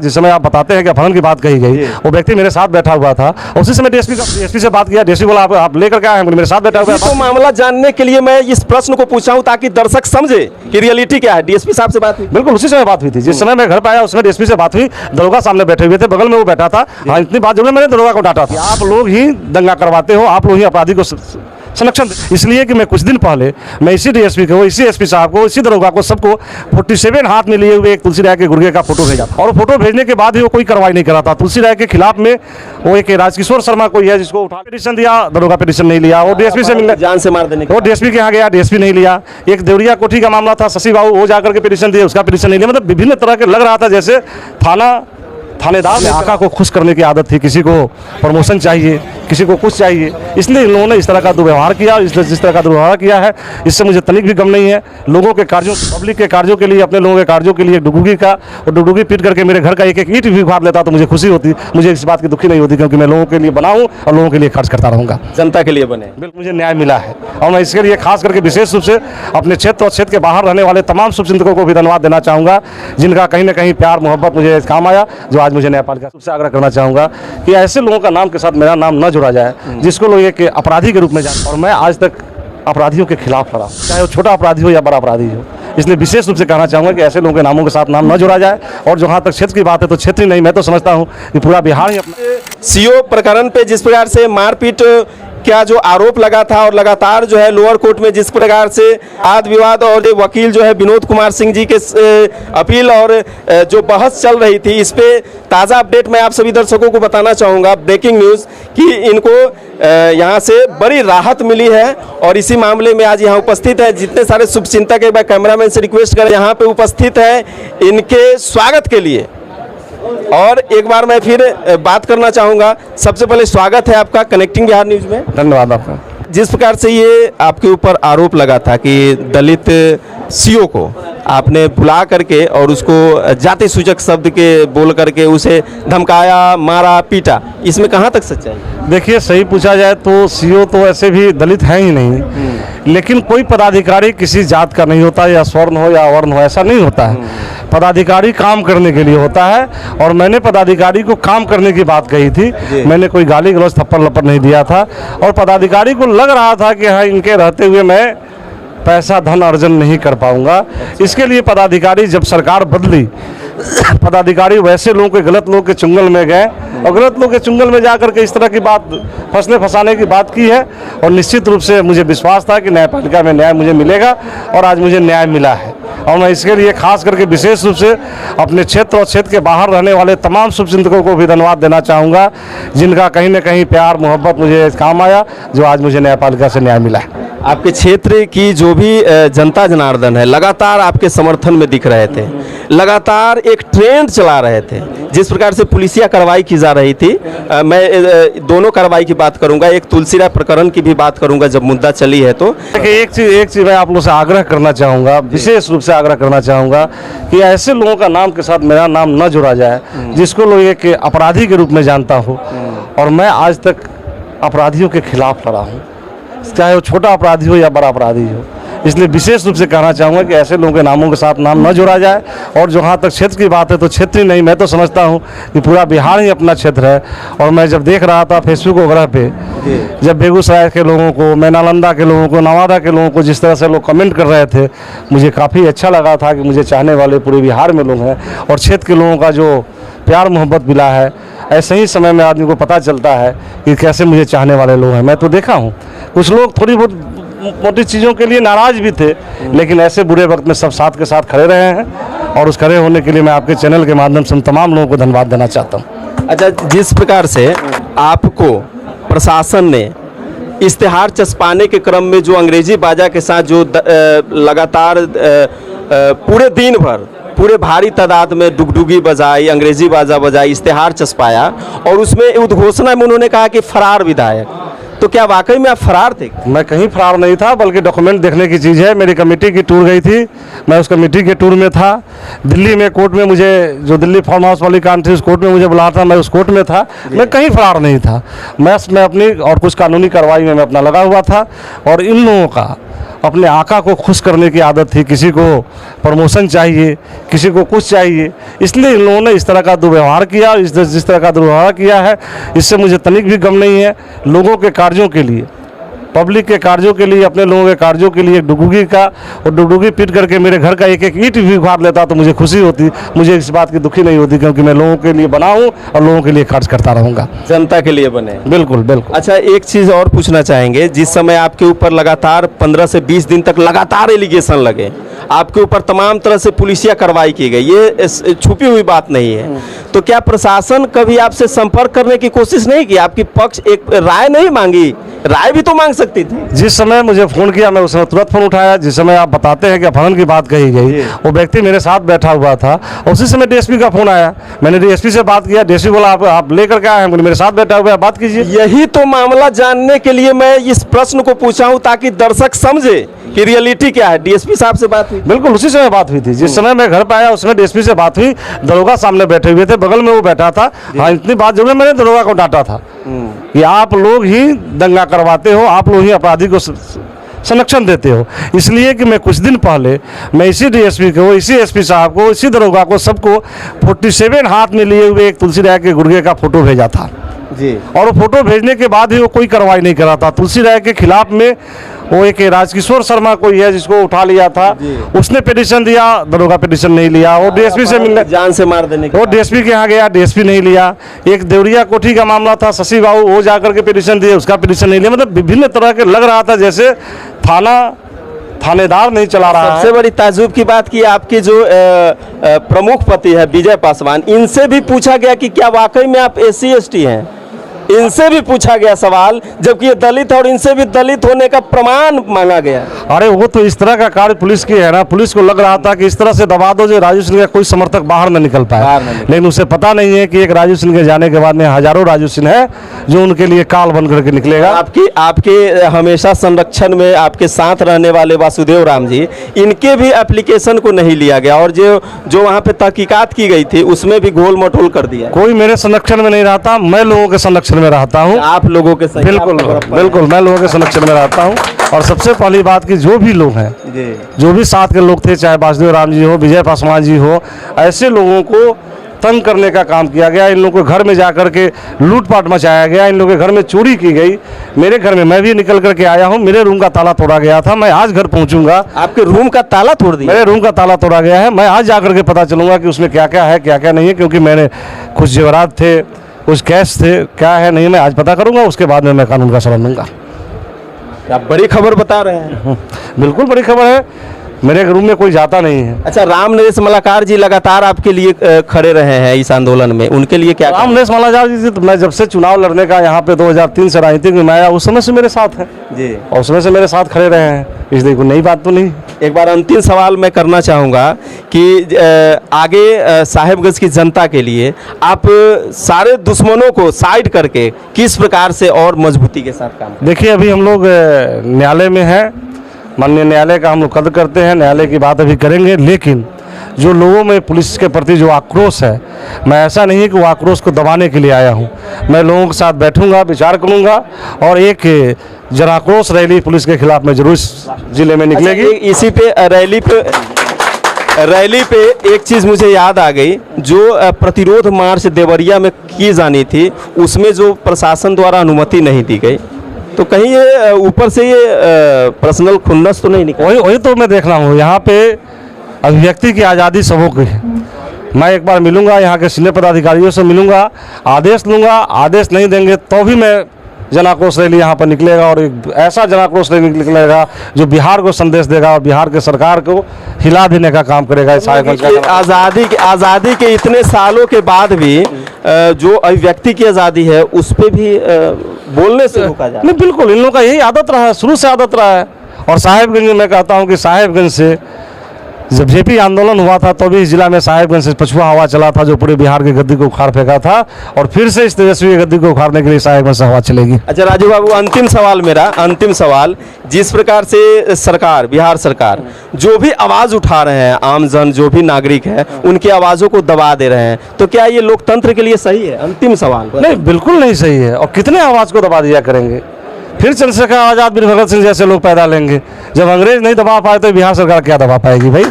जिस समय आप बताते हैं कि अपहरण की बात कही गई, वो व्यक्ति मेरे साथ बैठा हुआ था। उसी समय डीएसपी से बात किया, डीएसपी बोला आप लेकर के आए हैं, मेरे साथ बैठा हुआ है। तो मामला जानने के लिए मैं इस प्रश्न को पूछा हूं ताकि दर्शक समझे कि रियलिटी क्या है। डीएसपी साहब से बात हुई? बिल्कुल उसी समय बात हुई थी, जिस समय मैं घर पे आया उस समय डीएसपी से बात हुई। दरोगा सामने बैठे हुए थे, बगल में वो बैठा था। हाँ, इतनी बात जरूर मैंने दरोगा को डांटा था, आप लोग ही दंगा करवाते हो, आप लोग ही अपराधी को संरक्षण। इसलिए कि मैं कुछ दिन पहले मैं इसी डीएसपी को, इसी एसपी साहब को, इसी दरोगा को, सबको 47 हाथ में लिए हुए एक तुलसी राय के गुर्गे का फोटो भेजा, और फोटो भेजने के बाद भी वो कोई कार्रवाई नहीं करा था। तुलसी राय के खिलाफ में वो एक राजकिशोर शर्मा कोई है जिसको उठा पिटीशन दिया, दरोगा पिटीशन नहीं लिया। वो डीएसपी से मिलने, जान से मार देने वो डीएसपी के यहाँ गया, डीएसपी नहीं लिया। एक देवरिया कोठी का मामला था, शशि बाबू, वो जाकर के पिटीशन दिए, उसका पिटीशन नहीं लिया। मतलब विभिन्न तरह के लग रहा था जैसे थानेदार में आका को खुश करने की आदत थी, किसी को प्रमोशन चाहिए, किसी को कुछ चाहिए, इसलिए इन लोगों ने इस तरह का दुर्व्यवहार किया। इसलिए जिस तरह का दुर्व्यवहार किया है, इससे मुझे तनिक भी गम नहीं है। लोगों के कार्यों, पब्लिक के कार्यों के लिए, अपने लोगों के कार्यों के लिए डुगडुगी का और डुगडुगी पीट करके मेरे घर का एक एक ईंट भी उखाड़ लेता तो मुझे खुशी होती। मुझे इस बात की दुखी नहीं होती, क्योंकि मैं लोगों के लिए बना हूँ और लोगों के लिए खर्च करता रहूँगा। जनता के लिए बने। बिल्कुल मुझे न्याय मिला है, और मैं इसके लिए खास करके विशेष रूप से अपने क्षेत्र और क्षेत्र के बाहर रहने वाले तमाम शुभचिंतकों को भी धन्यवाद देना चाहूँगा, जिनका कहीं ना कहीं प्यार मोहब्बत मुझे काम आया, जो आज मुझे न्यायपालिका से आग्रह करना चाहूँगा कि ऐसे लोगों का नाम के साथ मेरा नाम न जोड़ा जाए, जिसको लोग एक अपराधी के रूप में जाने। और मैं आज तक अपराधियों के खिलाफ लड़ा, चाहे वो छोटा अपराधी हो या बड़ा अपराधी हो। इसलिए विशेष रूप से कहना चाहूँगा कि ऐसे लोगों के नामों के साथ नाम न जोड़ा जाए। और जहाँ तक क्षेत्र की बात है तो क्षेत्र ही नहीं, मैं तो समझता हूँ कि पूरा बिहार ही अपना सीओ प्रकरण पे जिस प्रकार से मारपीट क्या जो आरोप लगा था, और लगातार जो है लोअर कोर्ट में जिस प्रकार से वाद विवाद और वकील जो है विनोद कुमार सिंह जी के अपील और जो बहस चल रही थी, इस पे ताज़ा अपडेट मैं आप सभी दर्शकों को बताना चाहूँगा। ब्रेकिंग न्यूज़ कि इनको यहाँ से बड़ी राहत मिली है, और इसी मामले में आज यहाँ उपस्थित है जितने सारे शुभचिंतक, एक बार कैमरामैन से रिक्वेस्ट करें यहाँ पे उपस्थित है इनके स्वागत के लिए। और एक बार मैं फिर बात करना चाहूँगा, सबसे पहले स्वागत है आपका कनेक्टिंग बिहार न्यूज़ में। धन्यवाद आपका। जिस प्रकार से ये आपके ऊपर आरोप लगा था कि दलित सीओ को आपने बुला करके और उसको जाति सूचक शब्द के बोल करके उसे धमकाया, मारा, पीटा, इसमें कहाँ तक सच्चाई? देखिए, सही पूछा जाए तो सीओ तो ऐसे भी दलित है ही नहीं, लेकिन कोई पदाधिकारी किसी जात का नहीं होता, या स्वर्ण हो या अवर्ण हो, ऐसा नहीं होता है। पदाधिकारी काम करने के लिए होता है, और मैंने पदाधिकारी को काम करने की बात कही थी। मैंने कोई गाली गलौज थप्पड़ लपड़ नहीं दिया था, और पदाधिकारी को लग रहा था कि हाँ, इनके रहते हुए मैं पैसा धन अर्जन नहीं कर पाऊंगा। इसके लिए पदाधिकारी, जब सरकार बदली, पदाधिकारी वैसे लोगों के, गलत लोगों के चुंगल में गए, और गलत लोगों के चुंगल में जाकर के इस तरह की बात, फंसने फंसाने की बात की है। और निश्चित रूप से मुझे विश्वास था कि न्यायपालिका में न्याय मुझे मिलेगा, और आज मुझे न्याय मिला है। और मैं इसके लिए खास करके विशेष रूप से अपने क्षेत्र और क्षेत्र के बाहर रहने वाले तमाम शुभचिंतकों को भी धन्यवाद देना चाहूँगा, जिनका कहीं ना कहीं प्यार मोहब्बत मुझे काम आया, जो आज मुझे न्यायपालिका से न्याय मिला है। आपके क्षेत्र की जो भी जनता जनार्दन है, लगातार आपके समर्थन में दिख रहे थे, लगातार एक ट्रेंड चला रहे थे। जिस प्रकार से पुलिसिया कार्रवाई की जा रही थी, मैं दोनों कार्रवाई की बात करूंगा, एक तुलसी राय प्रकरण की भी बात करूंगा जब मुद्दा चली है। तो एक चीज़ मैं आप लोगों से आग्रह करना चाहूँगा, विशेष रूप से आग्रह करना चाहूँगा कि ऐसे लोगों का नाम के साथ मेरा नाम न जोड़ा जाए, जिसको लोग एक अपराधी के रूप में जानता हो। और मैं आज तक अपराधियों के खिलाफ लड़ा हूँ, चाहे वो छोटा अपराधी हो या बड़ा अपराधी हो। इसलिए विशेष रूप से कहना चाहूँगा कि ऐसे लोगों के नामों के साथ नाम न जोड़ा जाए। और जहाँ तक क्षेत्र की बात है तो क्षेत्र ही नहीं, मैं तो समझता हूँ कि पूरा बिहार ही अपना क्षेत्र है। और मैं जब देख रहा था फेसबुक वगैरह पे, जब बेगूसराय के लोगों को, मैं नालंदा के लोगों को, नवादा के लोगों को जिस तरह से लोग कमेंट कर रहे थे, मुझे काफ़ी अच्छा लगा था कि मुझे चाहने वाले पूरे बिहार में लोग हैं, और क्षेत्र के लोगों का जो प्यार मोहब्बत मिला है। ऐसे ही समय में आदमी को पता चलता है कि कैसे मुझे चाहने वाले लोग हैं। मैं तो देखा हूँ कुछ लोग थोड़ी बहुत मोटी चीज़ों के लिए नाराज़ भी थे, लेकिन ऐसे बुरे वक्त में सब साथ के साथ खड़े रहे हैं, और उस खड़े होने के लिए मैं आपके चैनल के माध्यम से तमाम लोगों को धन्यवाद देना चाहता हूँ। अच्छा, जिस प्रकार से आपको प्रशासन ने इश्तेहार चस्पाने के क्रम में जो अंग्रेजी बाजा के साथ जो लगातार पूरे दिन भर पूरे भारी तादाद में डुगडुगी बजाई, अंग्रेजी बाजा बजाई, इश्तेहार चस्पाया, और उसमें उद्घोषणा में उन्होंने कहा कि फरार विधायक, तो क्या वाकई में आप फरार थे? मैं कहीं फरार नहीं था, बल्कि डॉक्यूमेंट देखने की चीज़ है। मेरी कमेटी की टूर गई थी, मैं उस कमेटी के टूर में था। दिल्ली में कोर्ट में मुझे, जो दिल्ली फार्म हाउस वाली कांड थी, उस कोर्ट में मुझे बुलाया था, मैं उस कोर्ट में था। मैं कहीं फरार नहीं था, मैं अपनी और कुछ कानूनी कार्रवाई में मैं अपना लगा हुआ था। और इन लोगों का अपने आका को खुश करने की आदत थी, किसी को प्रमोशन चाहिए, किसी को कुछ चाहिए, इसलिए इन लोगों ने इस तरह का दुर्व्यवहार किया। जिस तरह का दुर्व्यवहार किया है, इससे मुझे तनिक भी गम नहीं है। लोगों के कार्यों के लिए, पब्लिक के कार्यों के लिए, अपने लोगों के कार्यों के लिए डुगडुगी का और डुगडुगी पीट करके मेरे घर का एक एक ईंट भी उखाड़ लेता तो मुझे खुशी होती। मुझे इस बात की दुखी नहीं होती, क्योंकि मैं लोगों के लिए बना हूँ और लोगों के लिए खर्च करता रहूँगा। जनता के लिए बने। बिल्कुल बिल्कुल। अच्छा, एक चीज़ और पूछना चाहेंगे। जिस समय आपके ऊपर लगातार 15 से 20 दिन तक लगातार एलिगेशन लगे, आपके ऊपर तमाम तरह से पुलिसिया कार्रवाई की गई, ये छुपी हुई बात नहीं है, तो क्या प्रशासन कभी आपसे संपर्क करने की कोशिश नहीं की? आपकी पक्ष एक राय नहीं मांगी? राय भी तो मांग सकती थी। जिस समय मुझे फ़ोन किया, मैं उस समय तुरंत फ़ोन उठाया। जिस समय आप बताते हैं कि अपहरण की बात कही गई, वो व्यक्ति मेरे साथ बैठा हुआ था। उसी समय डीएसपी का फ़ोन आया, मैंने डीएसपी से बात किया। डीएसपी बोला आप लेकर के आए हैं, मेरे साथ बैठा हुआ है, बात कीजिए। यही तो मामला जानने के लिए मैं इस प्रश्न को पूछा हूं, ताकि दर्शक समझे कि रियलिटी क्या है। डीएसपी साहब से बात हुई? बिल्कुल उसी समय बात हुई थी। जिस समय मैं घर पे आया, उसमें डीएसपी से बात हुई। दरोगा सामने बैठे हुए थे, बगल में वो बैठा था। हाँ, इतनी बात जरूर मैंने दरोगा को डांटा था कि आप लोग ही दंगा करवाते हो, आप लोग ही अपराधी को संरक्षण देते हो। इसलिए कि मैं कुछ दिन पहले मैं इसी डीएसपी को, इसी एसपी साहब को, इसी दरोगा को, सबको 47 हाथ में लिए हुए एक तुलसी राय के गुर्गे का फोटो भेजा था जी। और वो फोटो भेजने के बाद भी वो कोई कार्रवाई नहीं कर रहा था। तुलसी राय के खिलाफ में वो एक राजकिशोर शर्मा कोई है जिसको उठा लिया था, उसने पिटीशन दिया, दरोगा पिटीशन नहीं लिया। वो डीएसपी से मिलने, जान से मार देने वो डीएसपी के यहाँ गया, डीएसपी नहीं लिया। एक देवरिया कोठी का मामला था, शशि बाबू, वो जाकर के पिटीशन दिए, उसका पिटीशन नहीं लिया। मतलब विभिन्न तरह के लग रहा था जैसे थानेदार नहीं चला रहा है। सबसे बड़ी ताजुब की बात की आपके जो प्रमुख पति है विजय पासवान, इनसे भी पूछा गया कि क्या वाकई में आप SC ST हैं? इनसे भी पूछा गया सवाल, जबकि ये दलित है, और इनसे भी दलित होने का प्रमाण मांगा गया। अरे वो तो इस तरह का कार्य पुलिस की है ना, पुलिस को लग रहा था कि इस तरह से दबा दो जो राजू सिंह का कोई समर्थक बाहर न निकल पाए। लेकिन उसे पता नहीं है कि एक राजू सिंह के जाने के बाद में हजारों राजू सिंह है जो उनके लिए काल बन करके निकलेगा। आपके हमेशा संरक्षण में आपके साथ रहने वाले वासुदेव राम जी, इनके भी एप्लीकेशन को नहीं लिया गया, और जो वहाँ पे तहकीकात की गई थी उसमें भी गोल मटोल कर दिया। कोई मेरे संरक्षण में नहीं रहता, मैं लोगों के संरक्षण में रहता हूँ। आप लोगों के बिल्कुल बिल्कुल मैं लोगों के संरक्षण में रहता हूँ। और सबसे पहली बात कि जो भी लोग हैं, जो भी साथ के लोग थे, चाहे वासुदेव राम जी हो, विजय पासवान जी हो, ऐसे लोगों को तंग करने का काम किया गया। इन लोगों के घर में जाकर के लूटपाट मचाया गया, इन लोगों के घर में चोरी की गई। मेरे घर में मैं भी निकल करके आया हूँ, मेरे रूम का ताला तोड़ा गया था। मैं आज घर पहुँचूंगा। आपके रूम का ताला तोड़ दिया? मेरे रूम का ताला तोड़ा गया है। मैं आज जाकर के पता चलूंगा कि उसमें क्या क्या है, क्या क्या नहीं है, क्योंकि मैंने कुछ जेवरात थे, कुछ कैश थे, क्या है नहीं, मैं आज पता करूंगा। उसके बाद में मैं कानून का शरण लूंगा। आप बड़ी खबर बता रहे हैं। बिल्कुल बड़ी खबर है, मेरे रूम में कोई जाता नहीं है। अच्छा, राम नरेश मलाकार जी लगातार आपके लिए खड़े रहे हैं इस आंदोलन में, उनके लिए क्या? राम नरेश मलाकार जी, तो मैं जब से चुनाव लड़ने का यहाँ पे 2003 से राजनीतिक में आया, उस समय से मेरे साथ हैं जी, और उस समय से मेरे साथ खड़े रहे हैं। इसलिए कोई नई बात तो नहीं। एक बार अंतिम सवाल मैं करना चाहूँगा कि आगे साहेबगंज की जनता के लिए आप सारे दुश्मनों को साइड करके किस प्रकार से और मजबूती के साथ काम करें? देखिए, अभी हम लोग न्यायालय में हैं, माननीय न्यायालय का हम लोग कदर करते हैं, न्यायालय की बात अभी करेंगे। लेकिन जो लोगों में पुलिस के प्रति जो आक्रोश है, मैं ऐसा नहीं है कि वो आक्रोश को दबाने के लिए आया हूँ। मैं लोगों के साथ बैठूंगा, विचार करूंगा, और एक जनाक्रोश रैली पुलिस के खिलाफ में जरूर जिले में निकलेगी। अच्छा, इसी पे रैली पे एक चीज़ मुझे याद आ गई, जो प्रतिरोध मार्च देवरिया में की जानी थी, उसमें जो प्रशासन द्वारा अनुमति नहीं दी गई, तो कहीं ये ऊपर से ये पर्सनल खुन्नस तो नहीं निकला? वही तो मैं देख रहा हूँ। यहाँ पे अभिव्यक्ति की आज़ादी सबों की है। मैं एक बार मिलूंगा, यहाँ के सीनियर पदाधिकारियों से मिलूंगा, आदेश लूंगा। आदेश नहीं देंगे तो भी मैं जनाक्रोश रैली यहाँ पर निकलेगा, और एक ऐसा जनाक्रोश रैली निकलेगा जो बिहार को संदेश देगा और बिहार के सरकार को हिला देने का काम करेगा। आज़ादी के इतने सालों के बाद भी जो अभिव्यक्ति की आज़ादी है उस पर भी बोलने से रोका जाए? नहीं, बिल्कुल इन लोगों का यही आदत रहा है, शुरू से आदत रहा है। और साहेबगंज में मैं कहता हूँ कि साहेबगंज से जब जेपी आंदोलन हुआ था तो भी इस जिला में साहेबगंज से पछुआ हवा चला था, जो पूरे बिहार की गद्दी को उखाड़ फेंका था, और फिर से इस तेजस्वी गद्दी को उखाड़ने के लिए साहेबगंज से हवा चलेगी। अच्छा राजू बाबू, अंतिम सवाल मेरा, अंतिम सवाल, जिस प्रकार से सरकार, बिहार सरकार जो भी आवाज़ उठा रहे हैं, आम जन जो भी नागरिक है, उनकी आवाज़ों को दबा दे रहे हैं, तो क्या ये लोकतंत्र के लिए सही है? अंतिम सवाल। नहीं, बिल्कुल नहीं सही है। और कितने आवाज़ को दबा दिया करेंगे? फिर चंद्रशेखर आजाद, वीर भगत सिंह जैसे लोग पैदा लेंगे। जब अंग्रेज नहीं दबा पाए तो बिहार सरकार क्या दबा पाएगी भाई।